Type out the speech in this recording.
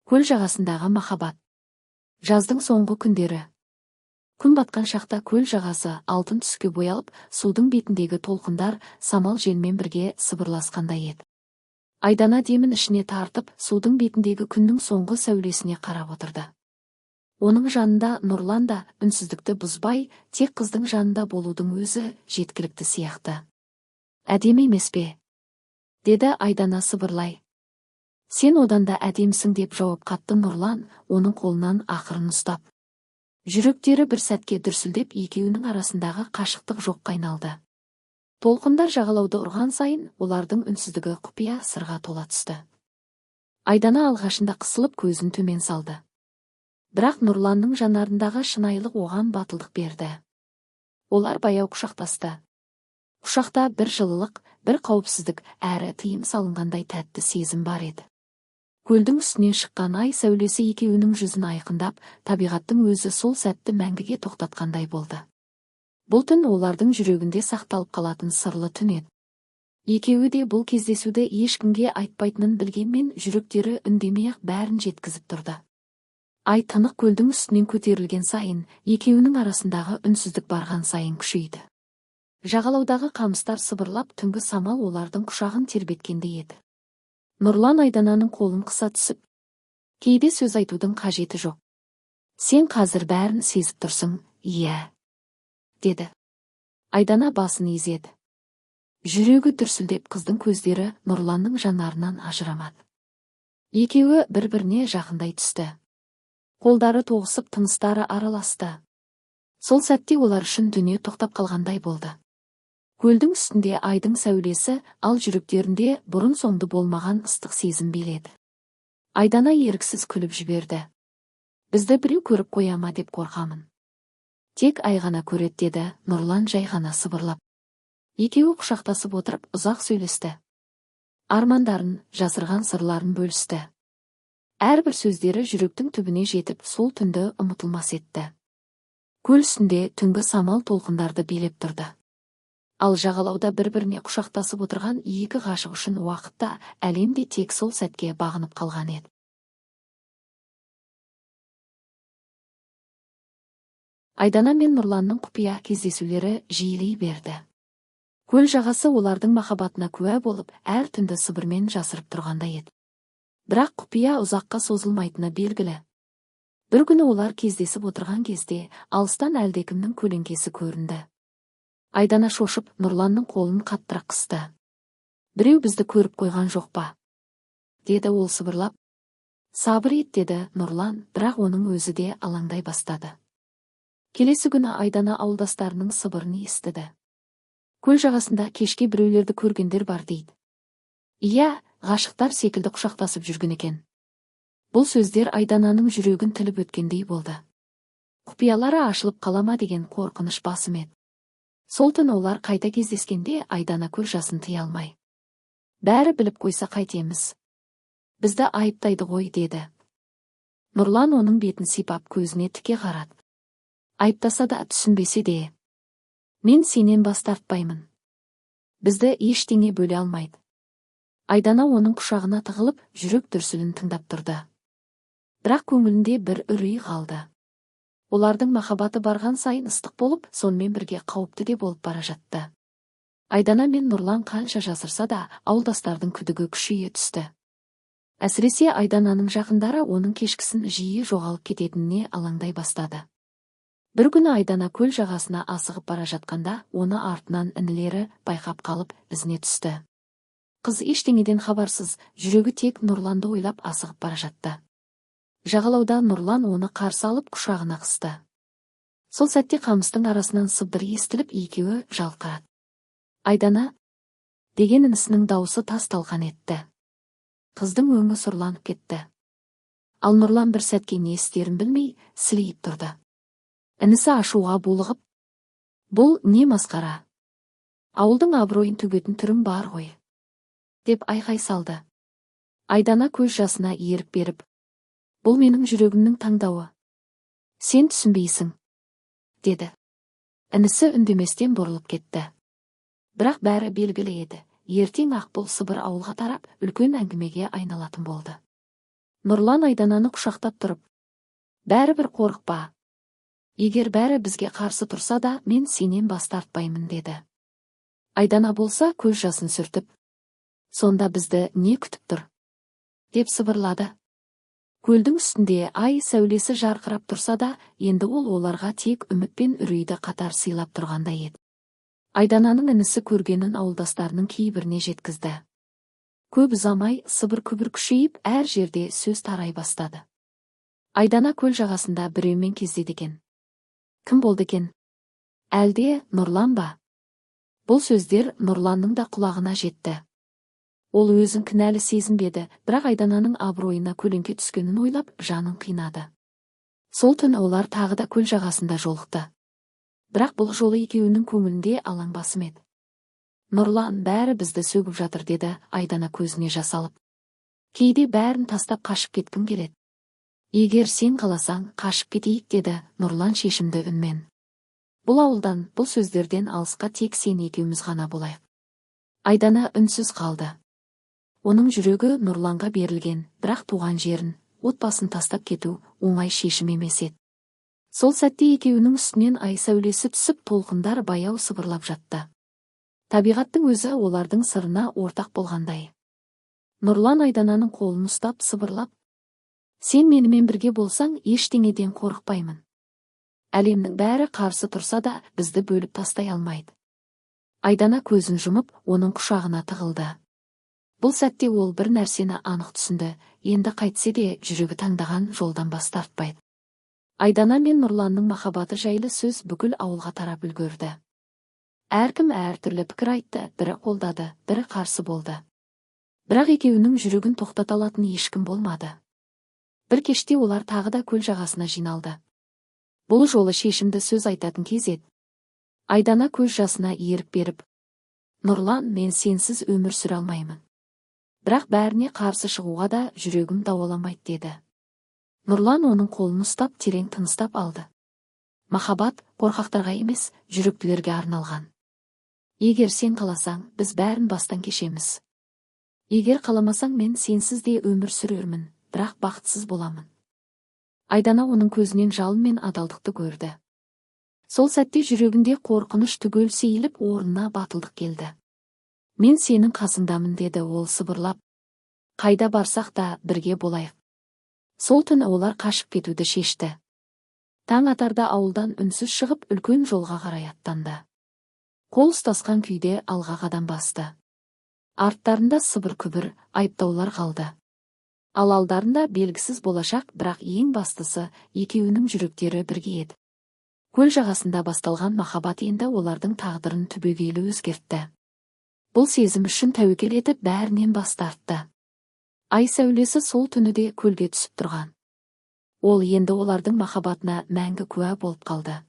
Көл жағасындағы махаббат. Жаздың соңғы күндері. Күн батқан шақта көл жағасы алтын түске боялып, судың бетіндегі толқындар самал желмен бірге сыбырласқандай еді. Айдана демін ішіне тартып, судың бетіндегі күннің соңғы сәулесіне қарап отырды. Оның жанында Нұрлан да үнсіздікті бұзбай, тек қыздың жанында болудың өзі жеткілікті сияқты. Әдемі емес пе? Деді Айдана сыбырлай. Сен одан да әдемісің деп жауап қатты Нұрлан, оның қолынан ақырын ұстап. Жүректері бір сәтке дүрсілдеп, екеуінің арасындағы қашықтық жоққа айналды. Толқындар жағалауды ұрған сайын, олардың үнсіздігі құпия сырға тола түсті. Айдана алғашында қысылып көзін төмен салды. Бірақ Нұрланның жанарындағы шынайылық оған батылдық берді. Олар баяу құшақтасты. Құшақта бір жылылық, бір қауіпсіздік, әрі тыйым салынғандай тәтті сезім бар еді. Көлдің үстінен шыққан ай сәулесі екеуінің жүзін айқындап, табиғаттың өзі сол сәтті мәңгіге тоқтатқандай болды. Бұл түн олардың жүрегінде сақталып қалатын сырлы түн еді. Екеуі де бұл кездесуді ешкімге айтпайтынын білгенмен, жүректері үндемей-ақ бәрін жеткізіп тұрды. Ай тынық көлдің үстінен көтерілген сайын, екеуінің арасындағы үнсіздік барған сайын күшейді. Жағалаудағы қамыстар сыбырлап, түнгі самал олардың құшағын тербеткендей еді. Нұрлан Айдананың қолын қыса түсіп, кейде сөз айтудың қажеті жоқ. Сен қазір бәрін сезіп тұрсың, иә, деді. Айдана басын изеді. Жүрегі дүрсілдеп, қыздың көздері Нұрланның жанарынан ажырамады. Екеуі бір-біріне жақындай түсті. Қолдары тоғысып, тыныстары араласты. Сол сәтте олар үшін дүние тоқтап қалғандай болды. Көлдің үстінде айдың сәулесі, ал жүректерінде бұрын соңды болмаған ыстық сезім биледі. Айдана еріксіз күліп жіберді. Бізді біреу көріп қояма деп қорқамын. Тек ай ғана көреді, деді Нұрлан жай ғана сыбырлап. Екеуі құшақтасып отырып ұзақ сөйлесті. Армандарын, жасырған сырларын бөлісті. Әрбір сөздері жүректің түбіне жетіп, сол түнді ұмытылмас етті. Көл үстінде түнгі самал толқындарды билеп тұрды. Ал жағалауда бір-біріне құшақтасып отырған екі ғашық үшін уақытта, әлемде тек сол сәтке бағынып қалған еді. Айдана мен Нұрланның құпия кездесулері жиілей берді. Көл жағасы олардың махаббатына куә болып, әр түнді сыбырмен жасырып тұрғандай еді. Бірақ құпия ұзаққа созылмайтыны белгілі. Бір күні олар кездесіп отырған кезде, алыстан әлдекімнің көлеңкесі көрінді. Айдана шошып, Нұрланның қолын қаттырақ қысты. Біреу бізді көріп қойған жоқ па? Деді ол сыбырлап. Сабыр ет, деді Нұрлан, бірақ оның өзі де алаңдай бастады. Келесі күні Айдана ауылдастарының сыбырын естіді. Көл жағасында кешке біреулерді көргендер бар дейді. Иә, ғашықтар секілді құшақтасып жүрген екен. Бұл сөздер Айдананың жүрегін тіліп өткендей болды. Құпиялары ашылып қалама деген қорқыныш басым еді. Сол түн олар қайта кездескенде Айдана көз жасын тыя алмай. Бәрі біліп қойса қайтеміз? Бізді айыптайды ғой, деді. Нұрлан оның бетін сипап көзіне тіке қарады. Айыптаса да, түсінбесе де. Мен сенен бас тартпаймын. Бізді ештеңе бөле алмайды. Айдана оның құшағына тығылып, жүрек дүрсілін тыңдап тұрды. Бірақ көңілінде бір үрей қалды. Олардың махаббаты барған сайын ыстық болып, сонымен бірге қауіпті де болып бара жатты. Айдана мен Нұрлан қанша жасырса да, ауылдастардың күдігі күшейе түсті. Әсіресе Айдананың жақындары оның кешкісін жиі жоғалып кететініне алаңдай бастады. Бір күні Айдана көл жағасына асығып бара жатқанда, оны артынан інілері байқап қалып, ізіне түсті. Қыз ештеңеден хабарсыз, жүрегі тек Нұрланды ойлап асығып бара жатты. Жағалауда Нұрлан оны қарсы алып құшағына қысты. Сол сәтте қамыстың арасынан сыбдыр естіліп, екеуі жалқырады. Айдана деген інісінің дауысы тас талқан етті. Қыздың өңі сұрланып кетті. Ал Нұрлан бір сәтке не істерін білмей, сілейіп тұрды. Інісі ашуға булығып, бұл не масқара? Ауылдың абыройын төгетін түрім бар ғой, деп айқай салды. Айдана көз жасына ерік беріп, бұл менің жүрегімнің таңдауы. Сен түсінбейсің, деді. Інісі үндеместен бұрылып кетті. Бірақ бәрі белгілі еді. Ертең ақ бұл сыбыр ауылға тарап, үлкен әңгімеге айналатын болды. Нұрлан Айдананы құшақтап тұрып: «Бәрібір қорықпа. Егер бәрі бізге қарсы тұрса да, мен сенен бас тартпаймын» деді. Айдана болса көз жасын сүртіп: «Сонда бізді не күтіп тұр?» деп сыбырлады. Көлдің үстінде ай сәулесі жарқырап тұрса да, енді ол оларға тек үміт пен үрейді қатар сыйлап тұрғандай еді. Айдананың інісі көргенін ауылдастарының кейбіріне жеткізді. Көп ұзамай сыбыр-күбір күшейіп, әр жерде сөз тарай бастады. Айдана көл жағасында біреумен кездеді екен. Кім болды екен? Әлде Нұрлан ба? Бұл сөздер Нұрланның да құлағына жетті. Ол өзін кінәлі сезінбеді, бірақ Айдананың абыройына көлеңке түскенін ойлап, жанын қинады. Сол түн олар тағы да көл жағасында жолықты. Бірақ бұл жолы екеуінің көңілінде алаң басым еді. «Нұрлан, бәрі бізді сөгіп жатыр» деді Айдана көзіне жас алып. «Кейде бәрін тастап қашып кеткім келеді. Егер сен қаласаң, қашып кетейік» деді Нұрлан шешімді үнмен. «Бұл ауылдан, бұл сөздерден алысқа тек сен екеуміз ғана болайық». Айдана үнсіз қалды. Оның жүрегі Нұрланға берілген, бірақ туған жерін, отбасын тастап кету оңай шешім емес еді. Сол сәтте екеуінің үстінен ай сәулесі түсіп, толқындар баяу сыбырлап жатты. Табиғаттың өзі олардың сырына ортақ болғандай. Нұрлан Айдананың қолын ұстап сыбырлап: «Сен менімен бірге болсаң, ештеңеден қорықпаймын. Әлемнің бәрі қарсы тұрса да, бізді бөліп тастай алмайды». Айдана көзін жұмып, оның құшағына тығылды. Бұл сәтте ол бір нәрсені анық түсінді: енді қайтсе де жүрегі таңдаған жолдан бас тартпайды. Айдана мен Нұрланның махаббаты жайлы сөз бүкіл ауылға тарап үлгерді. Әркім әртүрлі пікір айтты, бірі қолдады, бірі қарсы болды. Бірақ екеуінің жүрегін тоқтата алатын ешкім болмады. Бір кеште олар тағы да көл жағасына жиналды. Бұл жолы шешімді сөз айтатын кез еді. Айдана көз жасына ерік беріп: «Нұрлан, мен сенсіз өмір сүре алмаймын. Бірақ бәріне қарсы шығуға да жүрегім дауаламайды» деді. Нұрлан оның қолын ұстап терең тыныстап алды. Махаббат қорқақтарға емес, жүректілерге арналған. «Егер сен қаласаң, біз бәрін бастан кешеміз. Егер қаламасаң, мен сенсіз де өмір сүрермін, бірақ бақытсыз боламын». Айдана оның көзінен жалын мен адалдықты көрді. Сол сәтте жүрегінде қорқыныш түгел сейіліп, орнына батылдық келді. «Мен сенің қасыңдамын» деді ол сыбырлап. «Қайда барсақ та бірге болайық». Сол түні олар қашып кетуді шешті. Таң атарда ауылдан үнсіз шығып, үлкен жолға қарай аттанды. Қол ұстасқан күйде алға қадам басты. Арттарында сыбыр-күбір, айыптаулар қалды. Ал алдарында белгісіз болашақ, бірақ ең бастысы, екеуінің жүректері бірге еді. Көл жағасында басталған махаббат енді олардың тағдырын түбегейлі өзгертті. Бұл сезім үшін тәуекел етіп, бәрінен бас тартты. Ай сәулесі сол түні де көлге түсіп тұрған. Ол енді олардың махаббатына мәңгі куә болып қалды.